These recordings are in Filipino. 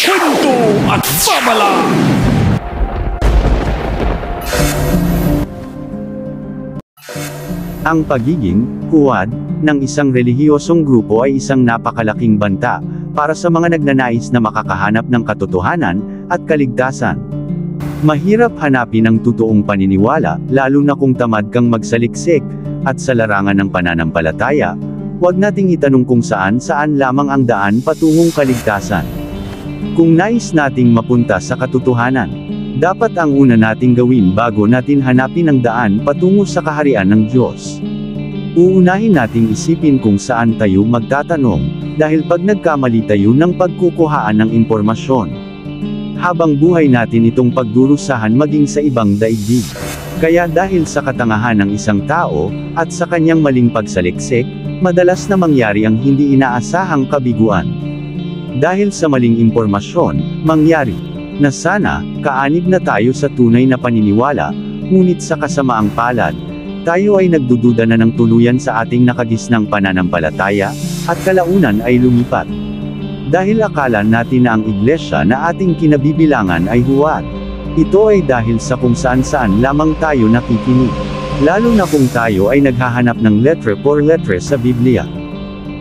kwento at babala. Ang pagiging huwad ng isang relihiyosong grupo ay isang napakalaking banta para sa mga nagnanais na makakahanap ng katotohanan at kaligtasan. Mahirap hanapin ang totoong paniniwala, lalo na kung tamad kang magsaliksik, at sa larangan ng pananampalataya, huwag nating itanong kung saan lamang ang daan patungong kaligtasan. Kung nais nating mapunta sa katotohanan, dapat ang una nating gawin bago natin hanapin ang daan patungo sa kaharian ng Diyos. Uunahin nating isipin kung saan tayo magtatanong, dahil pag nagkamali tayo ng pagkukuhaan ng impormasyon, habang buhay natin itong pagdurusahan maging sa ibang daigdig. Kaya dahil sa katangahan ng isang tao, at sa kanyang maling pagsaliksik, madalas na mangyari ang hindi inaasahang kabiguan. Dahil sa maling impormasyon, mangyari na sana, kaanib na tayo sa tunay na paniniwala, ngunit sa kasamaang palad, tayo ay nagdududa na ng tuluyan sa ating nakagisnang pananampalataya, at kalaunan ay lumipat. Dahil akala natin na ang iglesia na ating kinabibilangan ay huwad. Ito ay dahil sa kung saan lamang tayo nakikinig. Lalo na kung tayo ay naghahanap ng letre por letre sa Biblia.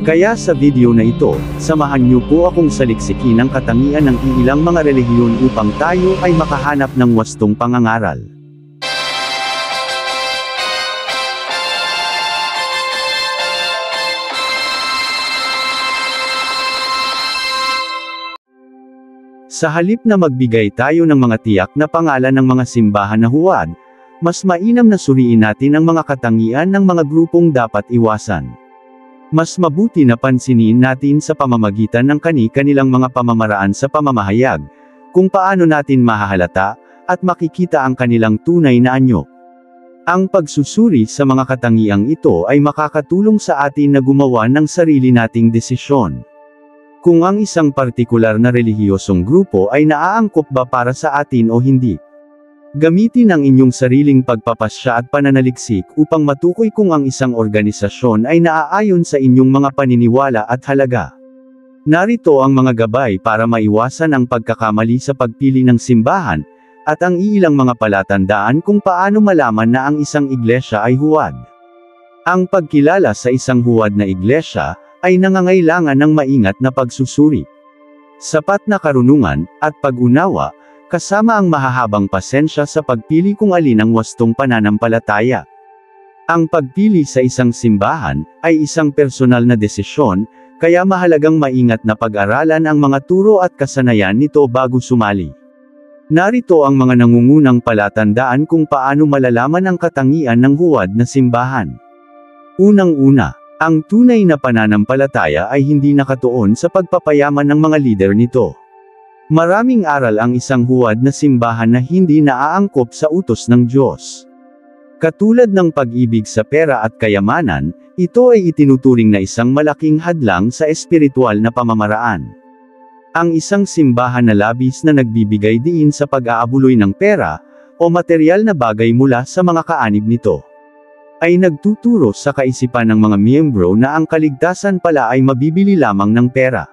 Kaya sa video na ito, samahan niyo po akong saliksikin ang katangian ng iilang mga relihiyon upang tayo ay makahanap ng wastong pangangaral. Sa halip na magbigay tayo ng mga tiyak na pangalan ng mga simbahan na huwad, mas mainam na suriin natin ang mga katangian ng mga grupong dapat iwasan. Mas mabuti na pansinin natin sa pamamagitan ng kani-kanilang mga pamamaraan sa pamamahayag, kung paano natin mahahalata, at makikita ang kanilang tunay na anyo. Ang pagsusuri sa mga katangiang ito ay makakatulong sa atin na gumawa ng sarili nating desisyon. Kung ang isang partikular na relihiyosong grupo ay naaangkop ba para sa atin o hindi. Gamitin ang inyong sariling pagpapasya at pananaliksik upang matukoy kung ang isang organisasyon ay naaayon sa inyong mga paniniwala at halaga. Narito ang mga gabay para maiwasan ang pagkakamali sa pagpili ng simbahan, at ang iilang mga palatandaan kung paano malaman na ang isang iglesia ay huwad. Ang pagkilala sa isang huwad na iglesia ay nangangailangan ng maingat na pagsusuri, sapat na karunungan, at pag-unawa, kasama ang mahahabang pasensya sa pagpili kung alin ang wastong pananampalataya. Ang pagpili sa isang simbahan ay isang personal na desisyon, kaya mahalagang maingat na pag-aralan ang mga turo at kasanayan nito bago sumali. Narito ang mga nangungunang palatandaan kung paano malalaman ang katangian ng huwad na simbahan. Unang-una, ang tunay na pananampalataya ay hindi nakatuon sa pagpapayaman ng mga lider nito. Maraming aral ang isang huwad na simbahan na hindi naaangkop sa utos ng Diyos. Katulad ng pag-ibig sa pera at kayamanan, ito ay itinuturing na isang malaking hadlang sa espiritual na pamamaraan. Ang isang simbahan na labis na nagbibigay diin sa pag-aabuloy ng pera, o materyal na bagay mula sa mga kaanib nito, ay nagtuturo sa kaisipan ng mga miyembro na ang kaligtasan pala ay mabibili lamang ng pera.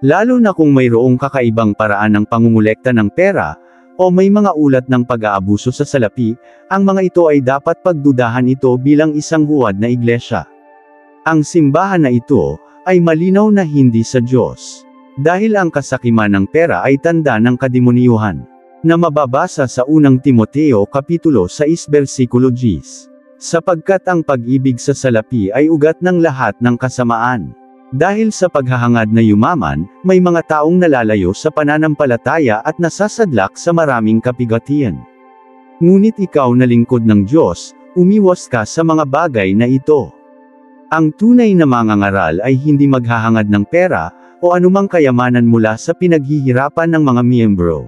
Lalo na kung mayroong kakaibang paraan ng pangungulekta ng pera, o may mga ulat ng pag-aabuso sa salapi, ang mga ito ay dapat pagdudahan ito bilang isang huwad na iglesia. Ang simbahan na ito ay malinaw na hindi sa Diyos. Dahil ang kasakiman ng pera ay tanda ng kademoniyuhan, na mababasa sa unang Timoteo Kapitulo 6 versikulo 10. Sapagkat ang pag-ibig sa salapi ay ugat ng lahat ng kasamaan. Dahil sa paghahangad na yumaman, may mga taong nalalayo sa pananampalataya at nasasadlak sa maraming kapigatian. Ngunit ikaw na lingkod ng Diyos, umiwas ka sa mga bagay na ito. Ang tunay na mangangaral ay hindi maghahangad ng pera, o anumang kayamanan mula sa pinaghihirapan ng mga miyembro.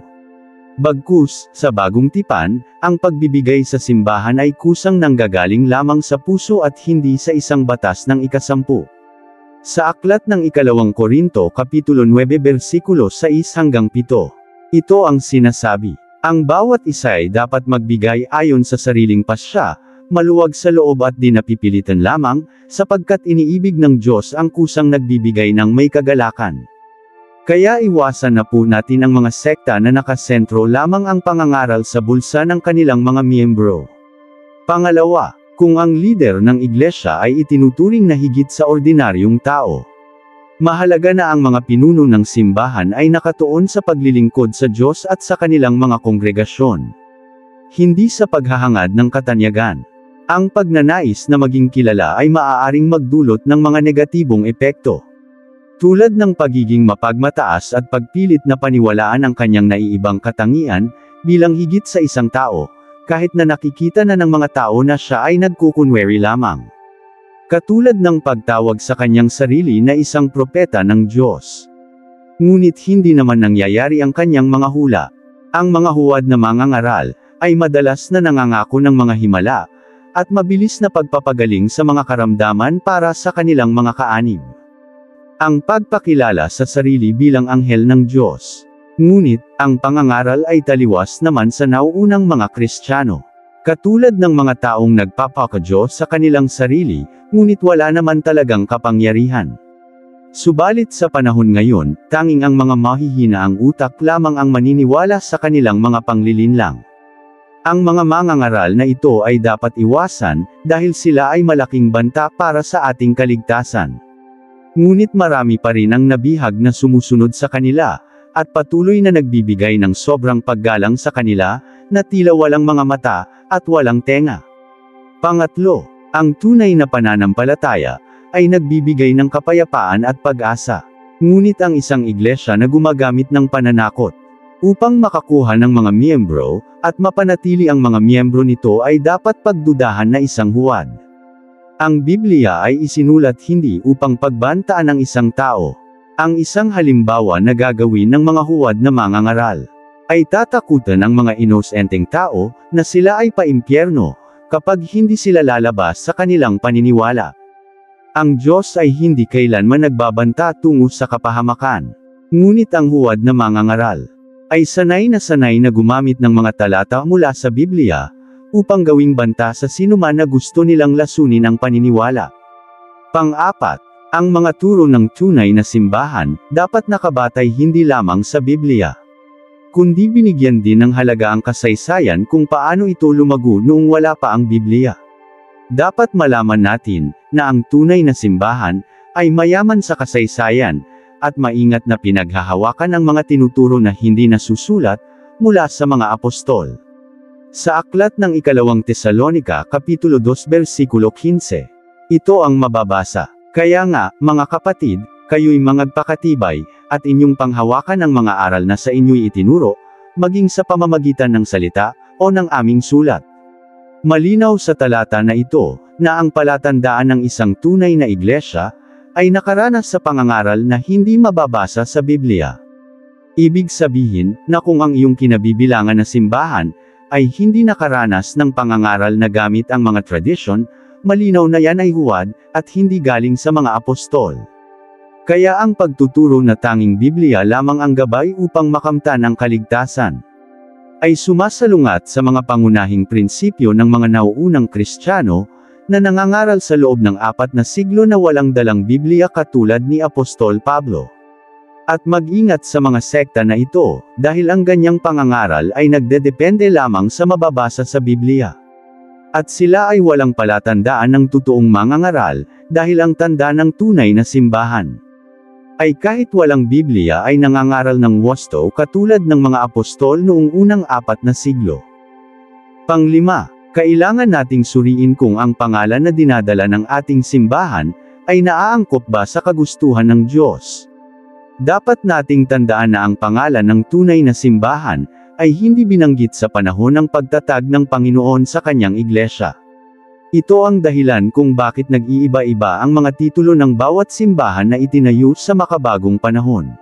Bagkus, sa bagong tipan, ang pagbibigay sa simbahan ay kusang nanggagaling lamang sa puso at hindi sa isang batas ng ika-10. Sa aklat ng ikalawang Korinto Kapitulo 9 versikulo 6 hanggang 7. Ito ang sinasabi. Ang bawat isa ay dapat magbigay ayon sa sariling pasya, maluwag sa loob at di napipilitan lamang, sapagkat iniibig ng Diyos ang kusang nagbibigay ng may kagalakan. Kaya iwasan na po natin ang mga sekta na nakasentro lamang ang pangangaral sa bulsa ng kanilang mga miyembro. Pangalawa, kung ang lider ng iglesia ay itinuturing na higit sa ordinaryong tao. Mahalaga na ang mga pinuno ng simbahan ay nakatuon sa paglilingkod sa Diyos at sa kanilang mga kongregasyon. Hindi sa paghahangad ng katanyagan. Ang pagnanais na maging kilala ay maaaring magdulot ng mga negatibong epekto. Tulad ng pagiging mapagmataas at pagpilit na paniwalaan ang kanyang naiibang katangian, bilang higit sa isang tao, kahit na nakikita na ng mga tao na siya ay nagkukunwari lamang. Katulad ng pagtawag sa kanyang sarili na isang propeta ng Diyos. Ngunit hindi naman nangyayari ang kanyang mga hula. Ang mga huwad na mangangaral, ay madalas na nangangako ng mga himala, at mabilis na pagpapagaling sa mga karamdaman para sa kanilang mga kaanib. Ang pagpakilala sa sarili bilang anghel ng Diyos. Ngunit, ang pangangaral ay taliwas naman sa nauunang mga Kristiyano. Katulad ng mga taong nagpapakadiyos sa kanilang sarili, ngunit wala naman talagang kapangyarihan. Subalit sa panahon ngayon, tanging ang mga mahihina ang utak lamang ang maniniwala sa kanilang mga panglilinlang. Ang mga mangangaral na ito ay dapat iwasan, dahil sila ay malaking banta para sa ating kaligtasan. Ngunit marami pa rin ang nabihag na sumusunod sa kanila, at patuloy na nagbibigay ng sobrang paggalang sa kanila, na tila walang mga mata, at walang tenga. Pangatlo, ang tunay na pananampalataya, ay nagbibigay ng kapayapaan at pag-asa. Ngunit ang isang iglesia na gumagamit ng pananakot, upang makakuha ng mga miyembro, at mapanatili ang mga miyembro nito ay dapat pagdudahan na isang huwad. Ang Biblia ay isinulat hindi upang pagbantaan ang isang tao. Ang isang halimbawa na gagawin ng mga huwad na mangangaral, ay tatakutan ang mga inosenteng tao, na sila ay paimpyerno, kapag hindi sila lalabas sa kanilang paniniwala. Ang Diyos ay hindi kailanman nagbabanta tungo sa kapahamakan. Ngunit ang huwad na mangangaral, ay sanay na gumamit ng mga talata mula sa Biblia, upang gawing banta sa sinuman na gusto nilang lasunin ang paniniwala. Pang-apat, ang mga turo ng tunay na simbahan, dapat nakabatay hindi lamang sa Biblia, kundi binigyan din ng halaga ang kasaysayan kung paano ito lumago noong wala pa ang Biblia. Dapat malaman natin, na ang tunay na simbahan, ay mayaman sa kasaysayan, at maingat na pinaghahawakan ang mga tinuturo na hindi nasusulat, mula sa mga apostol. Sa aklat ng ikalawang Tesalonika, Kapitulo 2 versikulo 15. Ito ang mababasa. Kaya nga, mga kapatid, kayo'y magpakatibay, at inyong panghawakan ang mga aral na sa inyo'y itinuro, maging sa pamamagitan ng salita, o ng aming sulat. Malinaw sa talata na ito, na ang palatandaan ng isang tunay na iglesia, ay nakaranas sa pangangaral na hindi mababasa sa Biblia. Ibig sabihin, na kung ang iyong kinabibilangan na simbahan, ay hindi nakaranas ng pangangaral na gamit ang mga tradisyon, malinaw na yan ay huwad, at hindi galing sa mga apostol. Kaya ang pagtuturo na tanging Biblia lamang ang gabay upang makamtan ang kaligtasan, ay sumasalungat sa mga pangunahing prinsipyo ng mga nauunang Kristiyano, na nangangaral sa loob ng 4 na siglo na walang dalang Biblia katulad ni Apostol Pablo. At mag-ingat sa mga sekta na ito, dahil ang ganyang pangangaral ay nagdedepende lamang sa mababasa sa Biblia. At sila ay walang palatandaan ng totoong mangangaral, dahil ang tanda ng tunay na simbahan, ay kahit walang Biblia ay nangangaral ng wasto katulad ng mga apostol noong unang 4 na siglo. Panglima, kailangan nating suriin kung ang pangalan na dinadala ng ating simbahan, ay naaangkop ba sa kagustuhan ng Diyos. Dapat nating tandaan na ang pangalan ng tunay na simbahan, ay hindi binanggit sa panahon ng pagtatag ng Panginoon sa kanyang iglesia. Ito ang dahilan kung bakit nag-iiba-iba ang mga titulo ng bawat simbahan na itinayo sa makabagong panahon.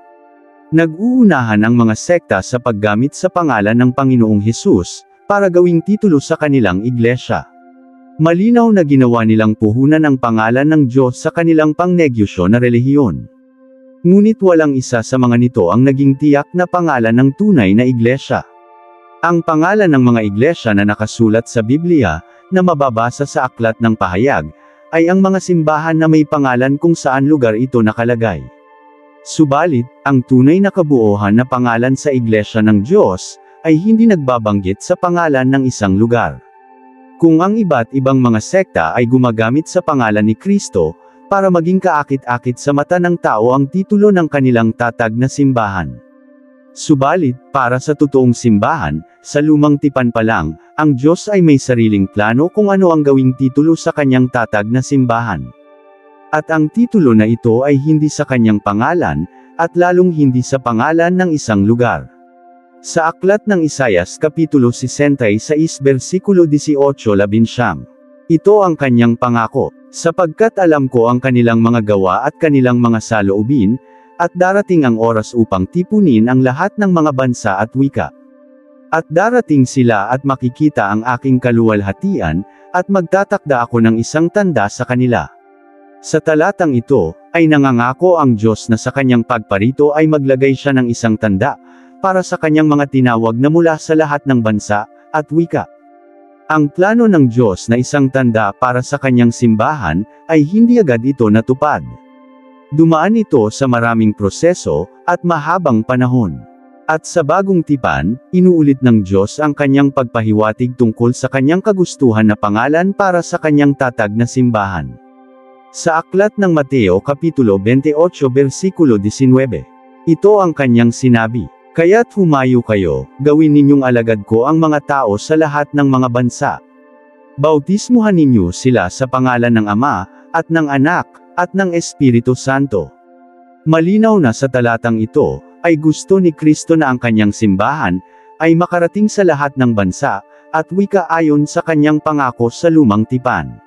Nag-uunahan ang mga sekta sa paggamit sa pangalan ng Panginoong Hesus, para gawing titulo sa kanilang iglesia. Malinaw na ginawa nilang puhunan ang pangalan ng Diyos sa kanilang pangnegosyo na relihiyon. Ngunit walang isa sa mga nito ang naging tiyak na pangalan ng tunay na iglesia. Ang pangalan ng mga iglesia na nakasulat sa Biblia, na mababasa sa Aklat ng Pahayag, ay ang mga simbahan na may pangalan kung saan lugar ito nakalagay. Subalit, ang tunay na kabuuhan na pangalan sa Iglesia ng Diyos, ay hindi nagbabanggit sa pangalan ng isang lugar. Kung ang iba't ibang mga sekta ay gumagamit sa pangalan ni Kristo, para maging kaakit-akit sa mata ng tao ang titulo ng kanilang tatag na simbahan. Subalit, para sa totoong simbahan, sa lumang tipan pa lang, ang Diyos ay may sariling plano kung ano ang gawing titulo sa kanyang tatag na simbahan. At ang titulo na ito ay hindi sa kanyang pangalan, at lalong hindi sa pangalan ng isang lugar. Sa aklat ng Isayas Kapitulo 66 versikulo 18-19. Ito ang kanyang pangako, sapagkat alam ko ang kanilang mga gawa at kanilang mga saloobin, at darating ang oras upang tipunin ang lahat ng mga bansa at wika. At darating sila at makikita ang aking kaluwalhatian, at magtatakda ako ng isang tanda sa kanila. Sa talatang ito, ay nangangako ang Diyos na sa kanyang pagparito ay maglagay siya ng isang tanda, para sa kanyang mga tinawag na mula sa lahat ng bansa, at wika. Ang plano ng Diyos na isang tanda para sa kanyang simbahan, ay hindi agad ito natupad. Dumaan ito sa maraming proseso, at mahabang panahon. At sa bagong tipan, inuulit ng Diyos ang kanyang pagpahiwatig tungkol sa kanyang kagustuhan na pangalan para sa kanyang tatag na simbahan. Sa aklat ng Mateo Kapitulo 28 versikulo 19. Ito ang kanyang sinabi, "Kaya't humayo kayo, gawin ninyong alagad ko ang mga tao sa lahat ng mga bansa. Bautismuhan ninyo sila sa pangalan ng Ama, at ng Anak, at ng Espiritu Santo." Malinaw na sa talatang ito, ay gusto ni Kristo na ang kanyang simbahan, ay makarating sa lahat ng bansa, at wika ayon sa kanyang pangako sa lumang tipan.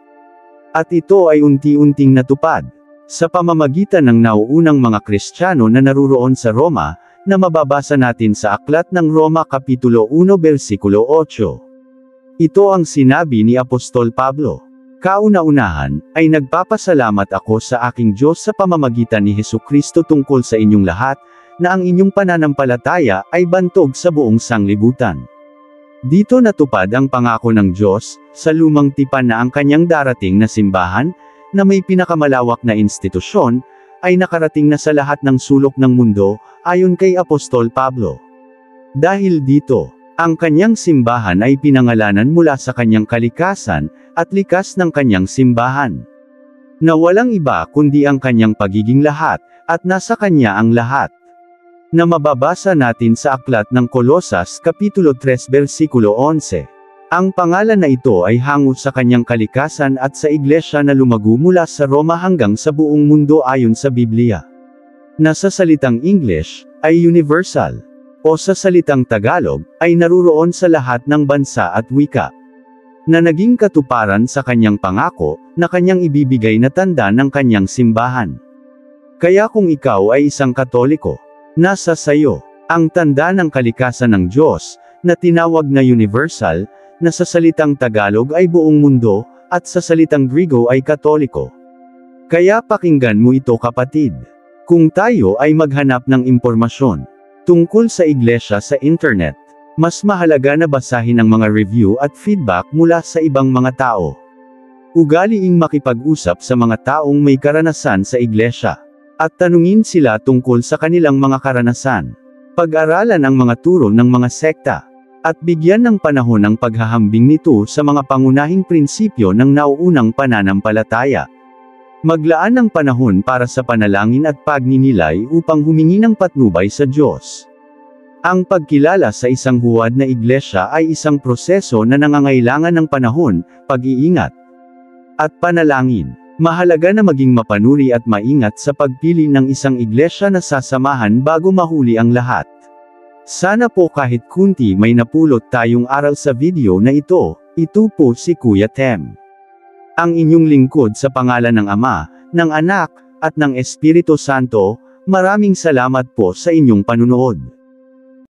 At ito ay unti-unting natupad, sa pamamagitan ng nauunang mga Kristiyano na naruroon sa Roma, na mababasa natin sa aklat ng Roma Kapitulo 1 versikulo 8. Ito ang sinabi ni Apostol Pablo. "Kauna-unahan, ay nagpapasalamat ako sa aking Diyos sa pamamagitan ni Hesukristo tungkol sa inyong lahat, na ang inyong pananampalataya ay bantog sa buong sanglibutan." Dito natupad ang pangako ng Diyos, sa lumang tipan na ang kanyang darating na simbahan, na may pinakamalawak na institusyon, ay nakarating na sa lahat ng sulok ng mundo, ayon kay Apostol Pablo. Dahil dito, ang kanyang simbahan ay pinangalanan mula sa kanyang kalikasan, at likas ng kanyang simbahan. Na walang iba kundi ang kanyang pagiging lahat, at nasa kanya ang lahat. Na mababasa natin sa aklat ng Kolosas Kapitulo 3 versikulo 11. Ang pangalan na ito ay hango sa kanyang kalikasan at sa iglesia na lumago mula sa Roma hanggang sa buong mundo ayon sa Biblia. Na sa salitang English, ay universal. O sa salitang Tagalog, ay naruroon sa lahat ng bansa at wika. Na naging katuparan sa kanyang pangako, na kanyang ibibigay na tanda ng kanyang simbahan. Kaya kung ikaw ay isang Katoliko, nasa sayo ang tanda ng kalikasan ng Diyos, na tinawag na universal, na sa salitang Tagalog ay buong mundo, at sa salitang Griego ay Katoliko. Kaya pakinggan mo ito kapatid. Kung tayo ay maghanap ng impormasyon tungkol sa iglesia sa internet, mas mahalaga na basahin ang mga review at feedback mula sa ibang mga tao. Ugaliing makipag-usap sa mga taong may karanasan sa iglesia, at tanungin sila tungkol sa kanilang mga karanasan. Pag-aralan ang mga turo ng mga sekta, at bigyan ng panahon ang paghahambing nito sa mga pangunahing prinsipyo ng nauunang pananampalataya. Maglaan ng panahon para sa panalangin at pagninilay upang humingi ng patnubay sa Diyos. Ang pagkilala sa isang huwad na iglesia ay isang proseso na nangangailangan ng panahon, pag-iingat, at panalangin. Mahalaga na maging mapanuri at maingat sa pagpili ng isang iglesia na sasamahan bago mahuli ang lahat. Sana po kahit kunti may napulot tayong aral sa video na ito. Ito po si Kuya Tem, ang inyong lingkod sa pangalan ng Ama, ng Anak, at ng Espiritu Santo. Maraming salamat po sa inyong panunood.